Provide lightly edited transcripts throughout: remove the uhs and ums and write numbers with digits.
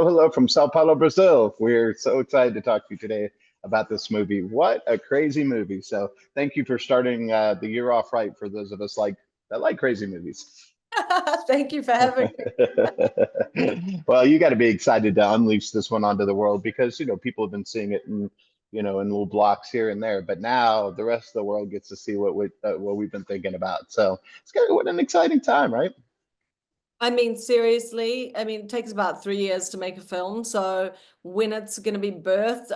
hello from Sao Paulo, Brazil. We're so excited to talk to you today about this movie. What a crazy movie. So thank you for starting the year off right for those of us that like crazy movies. Thank you for having me. Well, you got to be excited to unleash this one onto the world because, people have been seeing it in little blocks here and there, but now the rest of the world gets to see what we've been thinking about. So what an exciting time, right? I mean, seriously, it takes about 3 years to make a film. So when it's going to be birthed,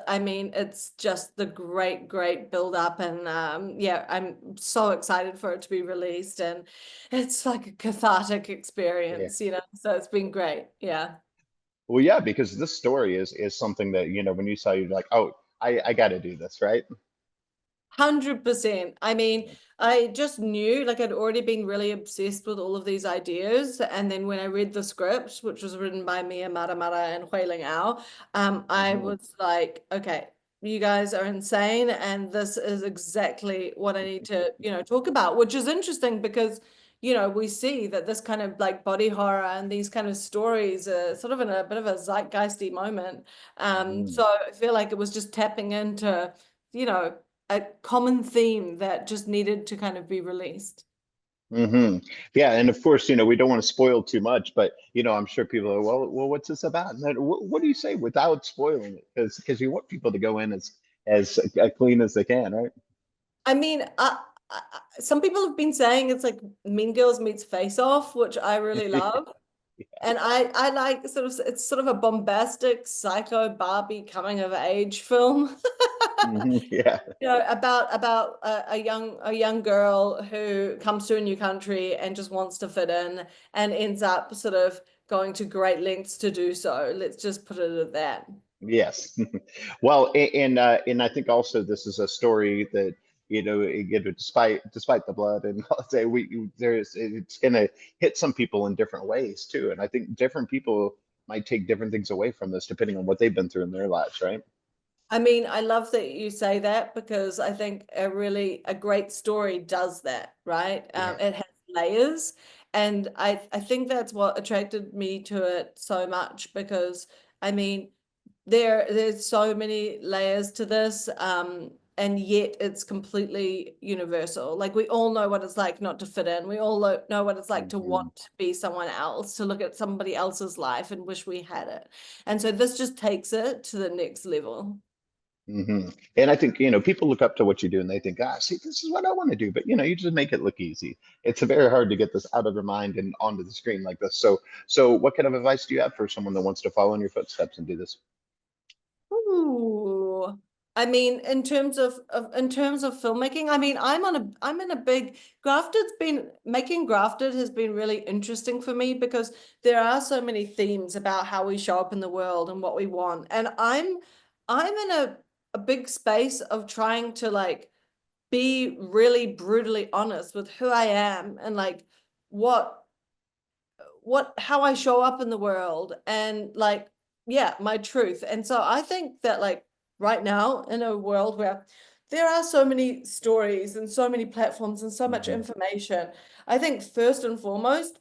it's just the great build up. And yeah, I'm so excited for it to be released. And it's like a cathartic Yeah. experience, So it's been great. Yeah. Well, yeah, because this story is something that, when you saw, you're like, oh, I got to do this, right? 100%. I just knew, like, I'd already been really obsessed with all of these ideas. And then when I read the script, which was written by Mia Maramara and Huiling Ao, I Hmm. was like, okay, you guys are insane. And this is exactly what I need to, talk about, which is interesting because, we see that this kind of like body horror and these kind of stories are sort of in a bit of a zeitgeisty moment. Hmm. So I feel like it was just tapping into, you know, a common theme that just needed to kind of be released. Hmm. Yeah, and of course, we don't want to spoil too much, but I'm sure people are, well, what's this about? And then, what do you say without spoiling it? Because you want people to go in as clean as they can, right? I mean, some people have been saying it's like Mean Girls meets Face Off, which I really love. And I like it's sort of a bombastic psycho Barbie coming of age film. Yeah. About a young girl who comes to a new country and just wants to fit in and ends up sort of going to great lengths to do so. Let's just put it at that. Yes. Well, and I think also this is a story that despite the blood, and I'll say it's gonna hit some people in different ways too, and I think different people might take different things away from this depending on what they've been through in their lives, right? I love that you say that because I think a great story does that, right? Yeah. It has layers, and I think that's what attracted me to it so much because I mean there's so many layers to this, and yet it's completely universal. Like we all know what it's like not to fit in. We all know what it's like to Hmm. want to be someone else, to look at somebody else's life and wish we had it. And so this just takes it to the next level. Hmm. And I think, people look up to what you do and they think, see, this is what I want to do. But, you just make it look easy. It's very hard to get this out of their mind and onto the screen like this. So what kind of advice do you have for someone that wants to follow in your footsteps and do this? Ooh. In terms of filmmaking, I'm in a big Grafted's been making Grafted has been really interesting for me because there are so many themes about how we show up in the world and what we want. And I'm in a big space of trying to like be really brutally honest with who I am and like what how I show up in the world and like yeah, my truth. And so I think that like right now in a world where there are so many stories and so many platforms and so much Hmm. information, I think first and foremost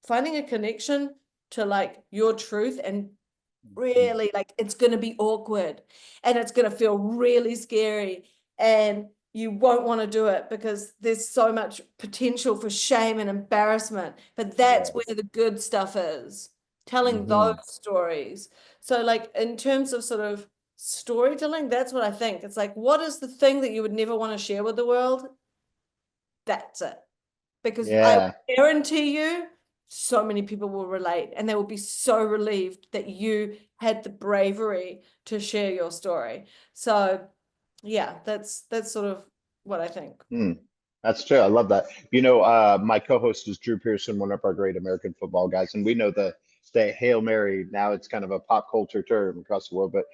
finding a connection to like your truth and really like it's going to be awkward and it's going to feel really scary and you won't want to do it because there's so much potential for shame and embarrassment, but that's where Yes. the good stuff is, telling those Hmm. stories. So like in terms of sort of storytelling, that's what I think. It's like, what is the thing that you would never want to share with the world? That's it, because I Yeah. guarantee you so many people will relate and they will be so relieved that you had the bravery to share your story. So yeah, that's sort of what I think. Hmm. That's true. I love that. My co-host is Drew Pearson, one of our great American football guys, and we know the Hail Mary. Now it's kind of a pop culture term across the world, but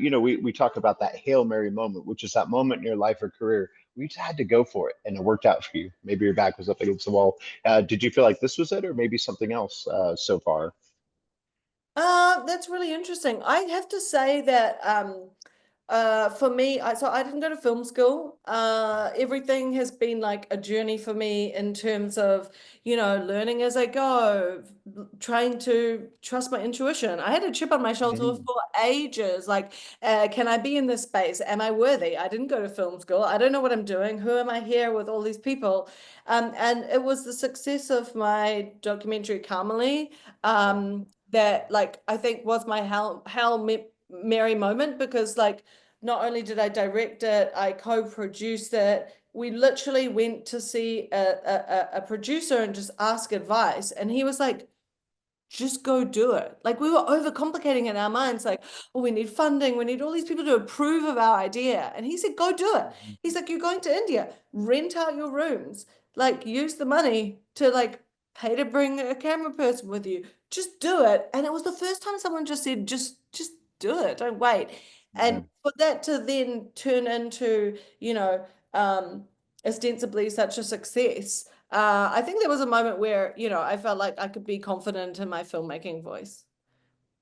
we talk about that Hail Mary moment, which is that moment in your life or career where you just had to go for it and it worked out for you. Maybe your back was up against the wall. Did you feel like this was it, or maybe something else so far? That's really interesting. I have to say that For me, I didn't go to film school. Everything has been like a journey for me in terms of, learning as I go, trying to trust my intuition. I had a chip on my shoulder Mhm. for ages. Like, can I be in this space? Am I worthy? I didn't go to film school. I don't know what I'm doing. Who am I here with all these people? And it was the success of my documentary Carmelie, Yeah. that like I think was my Mary moment, because like not only did I direct it, I co-produced it. We literally went to see a producer and just ask advice. And he was like, just go do it. Like we were overcomplicating in our minds, like, oh, we need funding, we need all these people to approve of our idea. And he said, go do it. Mhm. He's like, you're going to India, rent out your rooms, like use the money to like pay to bring a camera person with you. Just do it. And it was the first time someone just said, just do it, don't wait. Yeah. And for that to then turn into, ostensibly such a success, I think there was a moment where, I felt like I could be confident in my filmmaking voice.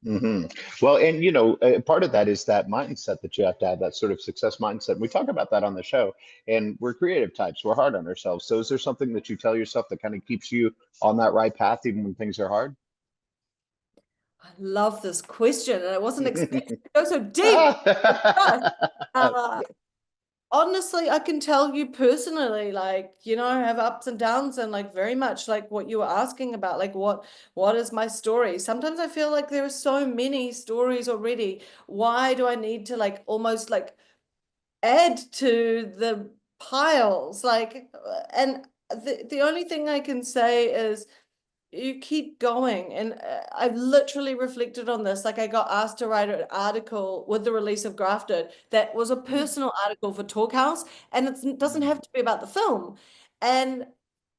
Hmm. Well, and part of that is that mindset that you have to have, that sort of success mindset. We talk about that on the show, and we're creative types. We're hard on ourselves. So, is there something that you tell yourself that kind of keeps you on that right path, even when things are hard? I love this question, and I wasn't expecting to go so deep. But, Ah! uh, honestly, I can tell you personally, like, I have ups and downs, and like very much like what you were asking about, like what is my story? Sometimes I feel like there are so many stories already. Why do I need to like almost like add to the piles? Like, and the only thing I can say is you keep going. And I've literally reflected on this. Like I got asked to write an article with the release of Grafted that was a personal article for Talkhouse, and it doesn't have to be about the film. And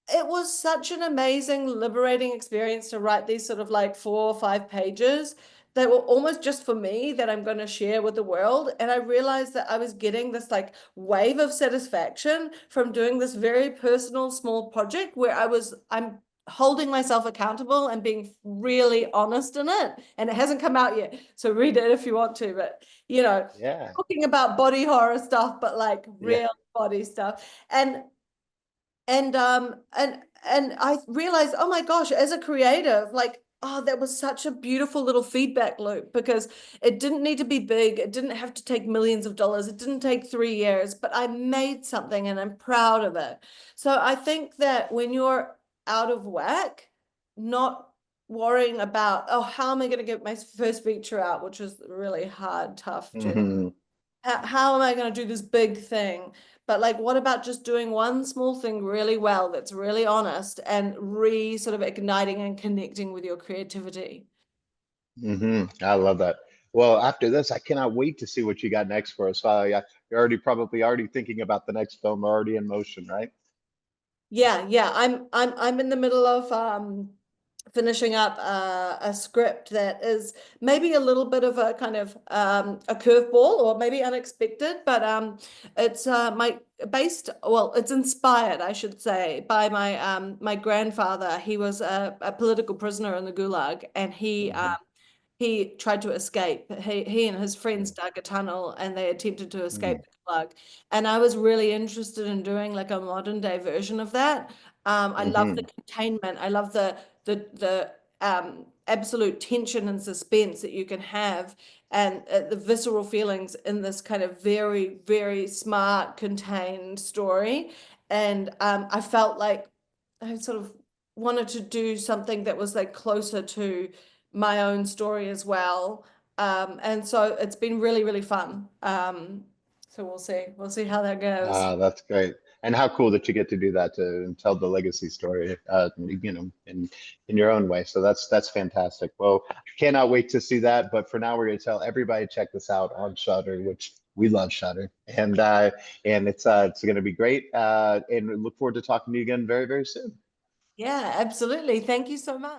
it was such an amazing, liberating experience to write these sort of like 4 or 5 pages that were almost just for me that I'm going to share with the world. And I realized that I was getting this like wave of satisfaction from doing this very personal, small project where I'm holding myself accountable and being really honest in it. And it hasn't come out yet. So read it if you want to, but Yeah, talking about body horror stuff, but like yeah, real body stuff. And I realized, oh my gosh, as a creative, like, oh, that was such a beautiful little feedback loop, because it didn't need to be big, it didn't have to take millions of dollars, it didn't take 3 years, but I made something and I'm proud of it. So I think that when you're out of whack, not worrying about, oh, how am I going to get my first feature out, which is really hard, tough journey. hmm, How am I going to do this big thing? But like, what about just doing one small thing really well that's really honest and sort of igniting and connecting with your creativity? hmm. I love that. Well, after this, I cannot wait to see what you got next for us. You're probably already thinking about the next film, already in motion, right? Yeah, yeah. I'm in the middle of finishing up a script that is maybe a little bit of a kind of a curveball or maybe unexpected, but it's my based well, it's inspired, I should say, by my grandfather. He was a political prisoner in the Gulag, and Hmm. he tried to escape. He and his friends dug a tunnel and they attempted to escape Hmm. the Gulag. And I was really interested in doing like a modern day version of that. I love the Hmm. containment. I love the absolute tension and suspense that you can have, and the visceral feelings in this kind of very, very smart, contained story. And I felt like I sort of wanted to do something that was like closer to my own story as well. And so it's been really, really fun. So we'll see. We'll see how that goes. Ah, that's great. And how cool that you get to do that to tell the legacy story, in your own way. So that's fantastic. Well, cannot wait to see that. But for now, we're going to tell everybody to check this out on Shutter, which we love Shutter, and it's going to be great. And we look forward to talking to you again very, very soon. Yeah, absolutely. Thank you so much.